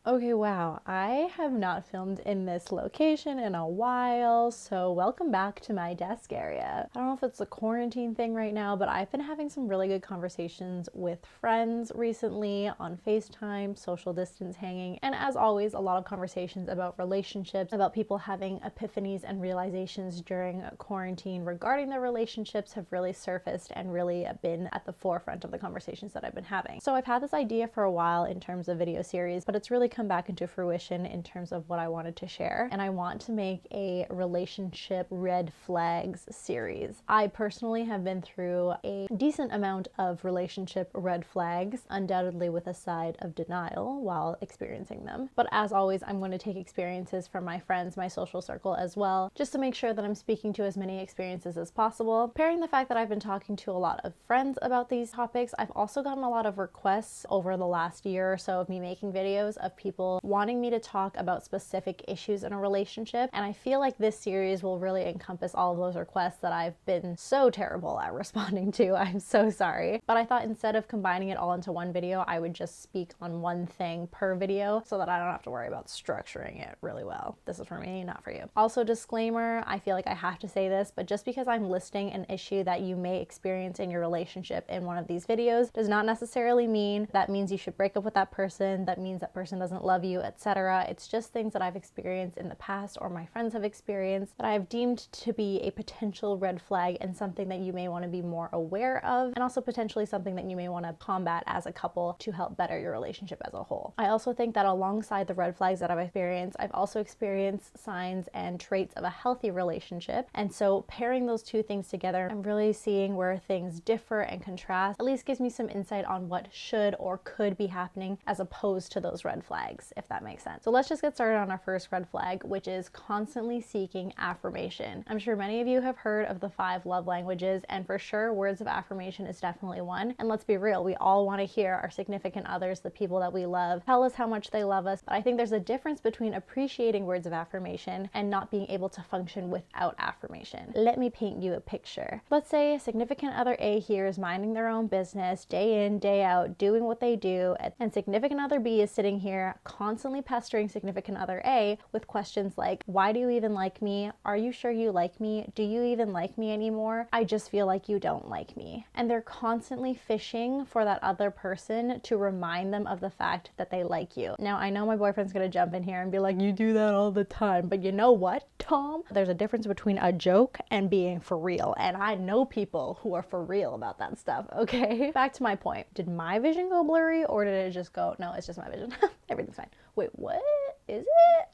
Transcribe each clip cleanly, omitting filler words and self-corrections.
Okay, wow, I have not filmed in this location in a while, so welcome back to my desk area. I don't know if it's a quarantine thing right now, but I've been having some really good conversations with friends recently on FaceTime, social distance hanging, and as always, a lot of conversations about relationships, about people having epiphanies and realizations during quarantine regarding their relationships have really surfaced and really been at the forefront of the conversations that I've been having. So I've had this idea for a while in terms of video series, but it's really come back into fruition in terms of what I wanted to share. And I want to make a relationship red flags series. I personally have been through a decent amount of relationship red flags, undoubtedly with a side of denial while experiencing them. But as always, I'm going to take experiences from my friends, my social circle as well, just to make sure that I'm speaking to as many experiences as possible. Pairing the fact that I've been talking to a lot of friends about these topics, I've also gotten a lot of requests over the last year or so of me making videos of people wanting me to talk about specific issues in a relationship, and I feel like this series will really encompass all of those requests that I've been so terrible at responding to. I'm so sorry. But I thought instead of combining it all into one video, I would just speak on one thing per video so that I don't have to worry about structuring it really well. This is for me, not for you. Also, disclaimer, I feel like I have to say this, but just because I'm listing an issue that you may experience in your relationship in one of these videos does not necessarily mean that means you should break up with that person, that means that person doesn't love you, etc. It's just things that I've experienced in the past or my friends have experienced that I've deemed to be a potential red flag and something that you may want to be more aware of, and also potentially something that you may want to combat as a couple to help better your relationship as a whole. I also think that alongside the red flags that I've experienced, I've also experienced signs and traits of a healthy relationship, and so pairing those two things together, I'm really seeing where things differ and contrast, at least gives me some insight on what should or could be happening as opposed to those red flags, if that makes sense. So let's just get started on our first red flag, which is constantly seeking affirmation. I'm sure many of you have heard of the 5 love languages, and for sure words of affirmation is definitely one. And let's be real, we all want to hear our significant others, the people that we love, tell us how much they love us. But I think there's a difference between appreciating words of affirmation and not being able to function without affirmation. Let me paint you a picture. Let's say significant other A here is minding their own business day in, day out, doing what they do, and significant other B is sitting here constantly pestering significant other A with questions like, why do you even like me? Are you sure you like me? Do you even like me anymore? I just feel like you don't like me. And they're constantly fishing for that other person to remind them of the fact that they like you. Now, I know my boyfriend's gonna jump in here and be like, you do that all the time, but you know what, Tom? There's a difference between a joke and being for real, and I know people who are for real about that stuff, okay? Back to my point. Did my vision go blurry, or did it just go, no, it's just my vision? Everything's fine. Wait, what? Is it?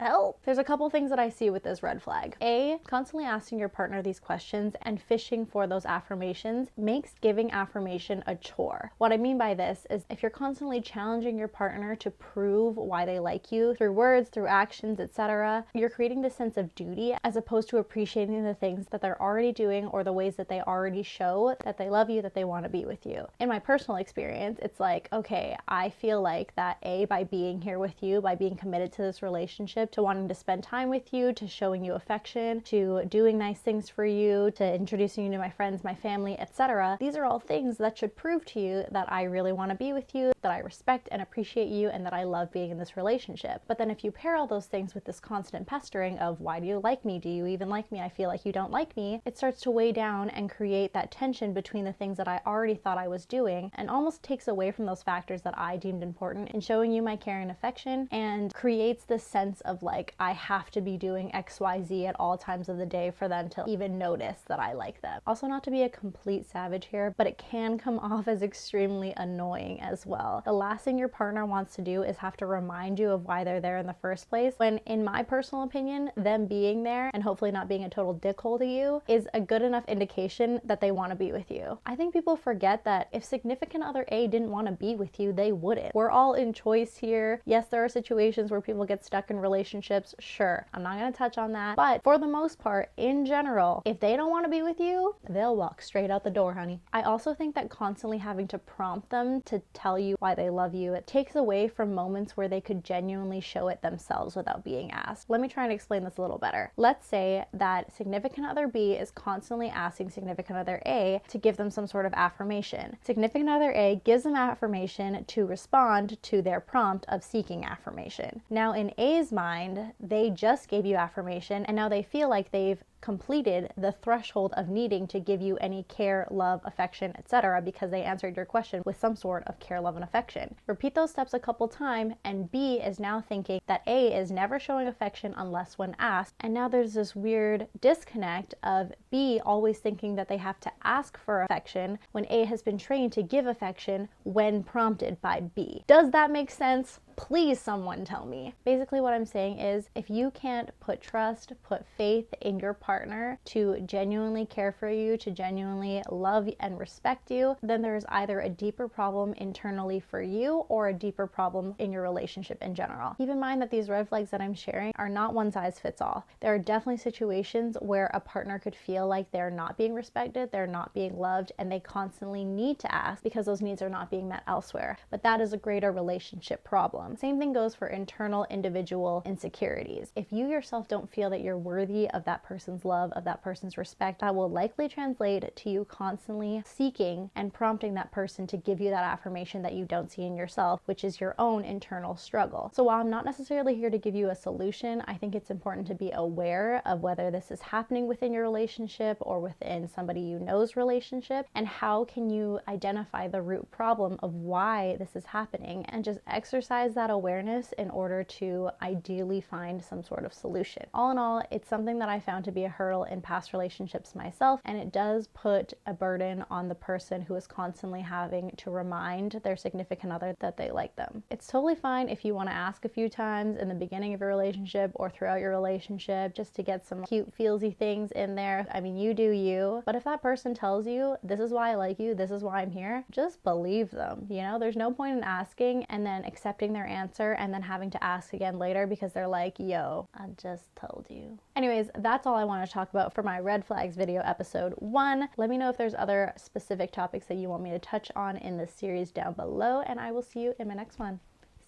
Help. There's a couple things that I see with this red flag. A, constantly asking your partner these questions and fishing for those affirmations makes giving affirmation a chore. What I mean by this is if you're constantly challenging your partner to prove why they like you through words, through actions, etc., you're creating this sense of duty as opposed to appreciating the things that they're already doing or the ways that they already show that they love you, that they want to be with you. In my personal experience, it's like, okay, I feel like that A, by being here with you, by being committed to this relationship, to wanting to spend time with you, to showing you affection, to doing nice things for you, to introducing you to my friends, my family, etc. These are all things that should prove to you that I really want to be with you, that I respect and appreciate you, and that I love being in this relationship. But then if you pair all those things with this constant pestering of, why do you like me? Do you even like me? I feel like you don't like me. It starts to weigh down and create that tension between the things that I already thought I was doing, and almost takes away from those factors that I deemed important in showing you my care and affection, and creates this sense of like, I have to be doing XYZ at all times of the day for them to even notice that I like them. Also, not to be a complete savage here, but it can come off as extremely annoying as well. The last thing your partner wants to do is have to remind you of why they're there in the first place, when in my personal opinion, them being there and hopefully not being a total dickhole to you is a good enough indication that they want to be with you. I think people forget that if significant other A didn't want to be with you, they wouldn't. We're all in choice here. Yes, there are situations where people get stuck in relationships relationships, sure, I'm not going to touch on that. But for the most part, in general, if they don't want to be with you, they'll walk straight out the door, honey. I also think that constantly having to prompt them to tell you why they love you, it takes away from moments where they could genuinely show it themselves without being asked. Let me try and explain this a little better. Let's say that significant other B is constantly asking significant other A to give them some sort of affirmation. Significant other A gives them affirmation to respond to their prompt of seeking affirmation. Now in A's mind, they just gave you affirmation and now they feel like they've completed the threshold of needing to give you any care, love, affection, etc. because they answered your question with some sort of care, love, and affection. Repeat those steps a couple times and B is now thinking that A is never showing affection unless when asked, and now there's this weird disconnect of B always thinking that they have to ask for affection when A has been trained to give affection when prompted by B. Does that make sense? Please someone tell me. Basically what I'm saying is if you can't put trust, put faith in your partner to genuinely care for you, to genuinely love and respect you, then there's either a deeper problem internally for you or a deeper problem in your relationship in general. Keep in mind that these red flags that I'm sharing are not one size fits all. There are definitely situations where a partner could feel like they're not being respected, they're not being loved, and they constantly need to ask because those needs are not being met elsewhere. But that is a greater relationship problem. Same thing goes for internal individual insecurities. If you yourself don't feel that you're worthy of that person's love, of that person's respect, that will likely translate to you constantly seeking and prompting that person to give you that affirmation that you don't see in yourself, which is your own internal struggle. So while I'm not necessarily here to give you a solution, I think it's important to be aware of whether this is happening within your relationship or within somebody you know's relationship, and how can you identify the root problem of why this is happening and just exercise that awareness in order to ideally find some sort of solution. All in all, it's something that I found to be a hurdle in past relationships myself, and it does put a burden on the person who is constantly having to remind their significant other that they like them. It's totally fine if you want to ask a few times in the beginning of your relationship or throughout your relationship just to get some cute feelsy things in there. I mean, you do you, but if that person tells you, this is why I like you, this is why I'm here, just believe them. You know, there's no point in asking and then accepting their answer and then having to ask again later because they're like, yo, I just told you. Anyways, that's all I want to talk about for my red flags video episode 1. Let me know if there's other specific topics that you want me to touch on in this series down below, and I will see you in my next one.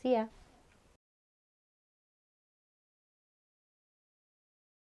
See ya.